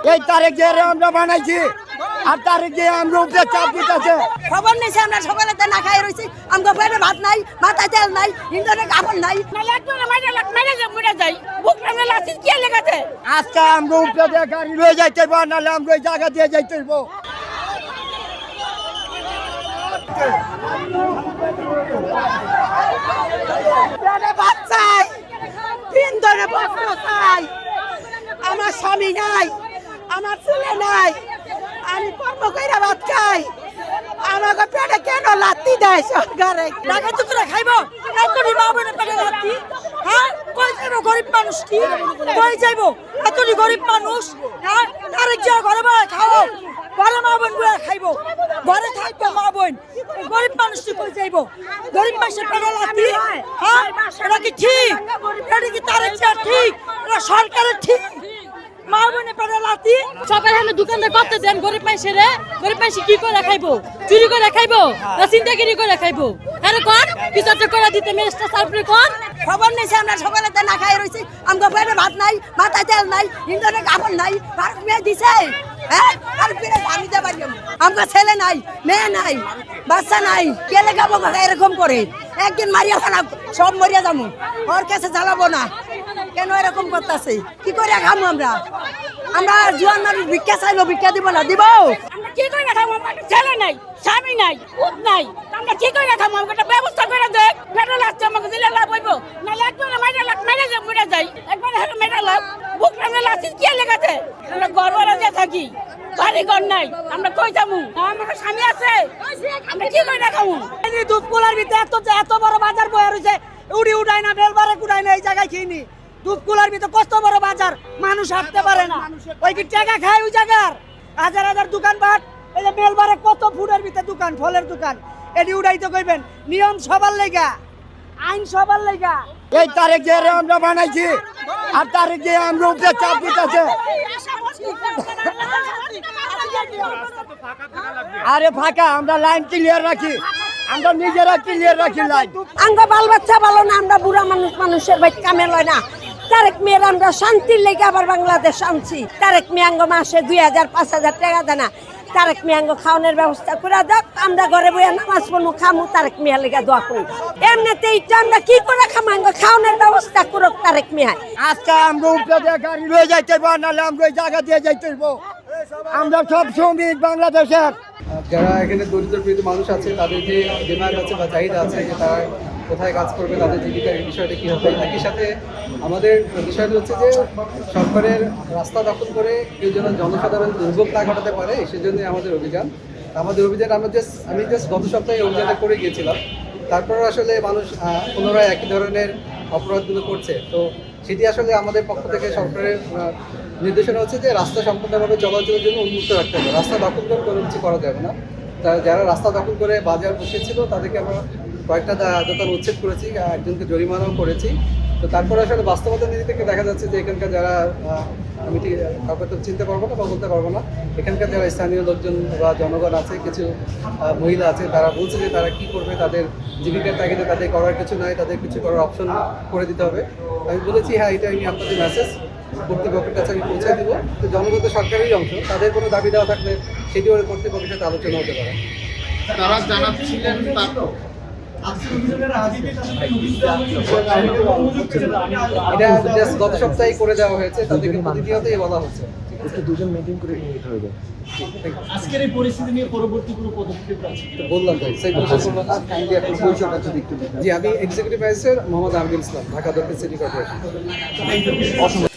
এই তারিখ যে আমরা বানাইছি আর তারিখ যে আমরা উপরে চাপ দিতেছে খবর নিয়েছি আমরা সকালে না খাই রয়েছি আমাকে পেটে ভাত নাই মাথায় তেল নাই ইন্টারনেট কাপড় নাই আজকে আমরা উপরে দিয়ে গাড়ি লয়ে যাইতে পারবো নাহলে আমরা ওই জায়গা দিয়ে যাইতে পারবো। ভাত চাই 3 ধরে বস্ত্র চাই আমার স্বামী নাই আমার ছেলে নাই আমি কর্ম কইরা ভাত খাই আমাকে পেটে কেন লাত্তি দেয় সরকারে টাকা টুকরা খাইবো এতটি মা বোনের পেটে লাত্তি হ্যাঁ কই যাইবো গরিব মানুষ কি কই যাইবো এতটি গরিব মানুষ হ্যাঁ তারে যা ঘরে বসে খাও ঘরে মা বোন গুলা খাইবো ঘরে থাকবে মা বোন গরিব মানুষ কই যাইবো গরিব মানুষের পেটে লাত্তি হ্যাঁ এটা কি ঠিক এটা কি তারে যা ঠিক এটা সরকারের ঠিক মা বোনে পেটে লাত্তি সকালে হলে দোকানে করতে দেন গরিব মানুষে কি করে খাইবো চুরি করে খাইবো না চিন্তাগিরি করে খাইবো আরে কোন কিছু একটা করে দিতে মেসটা সারপ্রে কোন খবর নিয়েছি আমরা সকালে না খাই রয়েছি আমাকে পেটে ভাত নাই মাথায় তেল নাই ইন্টারনেট কাপড় নাই আর মেয়ে দিছে হ্যাঁ আর ফিরে আমি যা পারি আমাকে ছেলে নাই মেয়ে নাই বাচ্চা নাই কেলে গাবো এরকম করে একদিন মারিয়া খারাপ সব মরিয়া যাবো ওর কাছে জ্বালাবো না কেন এরকম করতেছে কি করে খাবো আমরা জুয়ান মানুষ ভিক্ষা চাইলো ভিক্ষা দিব না দিব আমরা কি করে খাবো আমার ছেলে নাই স্বামী নাই পুত নাই আমরা কি করে খাবো আমাকে ব্যবস্থা করে দে পেট্রোল লাগছে আমাকে দিলে লাভ হইবো নাহলে একবার মাইরা যাই মরে যাই একবার হেলে মেরা লাভ বুক টানে লাগছে কি লেগাছে আমরা গর্বরাজে থাকি বাড়ি ঘর নাই আমরা কই যাবো আমার স্বামী আছে আমরা কি করে খাবো এই দুধ কুলার ভিতরে এত বড় বাজার বয়ে রয়েছে উড়ি উড়াই না বেলবারে কুড়াই না এই জায়গায় খেয়ে দুধ কুলার ভিতরে কত বড় বাজার মানুষ হাঁটতে পারে না ওই কি টাকা খায় ওই জায়গার হাজার হাজার দোকানপাট এই যে বেলবারে কত ফুডের ভিতরে দোকান ফলের দোকান এটি উড়াইতে কইবেন নিয়ম সবার লেগা আইন সবার লেগা এই তারিখ যে আমরা বানাইছি আর তারিখ যে আমরা উপরে চাপ দিতেছে আরে ফাঁকা আমরা লাইন ক্লিয়ার রাখি আমরা নিজেরা ক্লিয়ার রাখি লাইন আঙ্গা বাল বাচ্চা ভালো না আমরা বুড়া মানুষের ভাই কামে লয় না তারেক মেয়ের আমরা শান্তির লেগে আবার বাংলাদেশ আনছি তারেক মেয়াঙ্গ মাসে 2000-5000 টাকা দেনা তারেক মেয়াঙ্গ খাওয়ানোর ব্যবস্থা করে দাও আমরা ঘরে বইয়া নামাজ পড়বো খামু তারেক মেয়া লেগে দোয়া করি এমনিতে এইটা আমরা কি করে খামাঙ্গ খাওয়ানোর ব্যবস্থা করুক তারেক মেয়া আজকে আমরা উপরে দিয়ে গাড়ি লয়ে যাইতে পারবো নাহলে আমরা ওই জায়গা দিয়ে যাইতে পারবো আমরা সব শ্রমিক বাংলাদেশের যারা এখানে দরিদ্র পীড়িত মানুষ আছে তাদের যে ডিমান্ড আছে বা চাহিদা আছে যে তারা কোথায় কাজ করবে তাদের জীবিকার এই বিষয়টা কী হবে একই সাথে আমাদের বিষয়টা হচ্ছে যে সরকারের রাস্তা দখল করে কেউ যেন জনসাধারণ দুর্ভোগ না ঘটাতে পারে সেজন্যই আমাদের অভিযান আমি জাস্ট গত সপ্তাহে অভিযানটা করে গিয়েছিলাম তারপরও আসলে মানুষ পুনরায় একই ধরনের অপরাধগুলো করছে তো সেটি আসলে আমাদের পক্ষ থেকে সরকারের নির্দেশনা হচ্ছে যে রাস্তা সম্পূর্ণভাবে চলাচলের জন্য উন্মুক্ত রাখতে হবে রাস্তা দখল করে কোনো কিছু করা যাবে না যারা রাস্তা দখল করে বাজার বসিয়েছিল তাদেরকে আমরা কয়েকটা দোকান উচ্ছেদ করেছি একজনকে জরিমানাও করেছি তো তারপরে আসলে বাস্তবতা নীতি থেকে দেখা যাচ্ছে যে এখানকার যারা আমি ঠিক কাউকে তো চিনতে পারবো না বা বলতে পারবো না এখানকার যারা স্থানীয় লোকজন বা জনগণ আছে কিছু মহিলা আছে তারা বলছে যে তারা কী করবে তাদের জীবিকার তাগিদে তাদের করার কিছু নাই তাদের কিছু করার অপশন করে দিতে হবে আমি বলেছি হ্যাঁ এটা আমি আপনাদের মেসেজ কর্তৃপক্ষের কাছে আমি পৌঁছে দিব তো জনগণ তো সরকারেরই অংশ তাদের কোনো দাবি দেওয়া থাকলে সেটিও কর্তৃপক্ষের সাথে আলোচনা হতে পারে তারা জানাচ্ছিলেন এটা জাস্ট গত সপ্তাহে করে দেওয়া হয়েছে তাদেরকে প্রতিনিয়তই বলা হচ্ছে দুজন মিটিং করে নিতে হবে আজকের এই পরিস্থিতি নিয়ে পরবর্তী কোনো পদক্ষেপ আছে বললাম ভাই সেই জি আমি এক্সিকিউটিভ ম্যাজিস্ট্রেট মোহাম্মদ আমিনুল ইসলাম ঢাকা দক্ষিণ সিটি কর্পোরেশন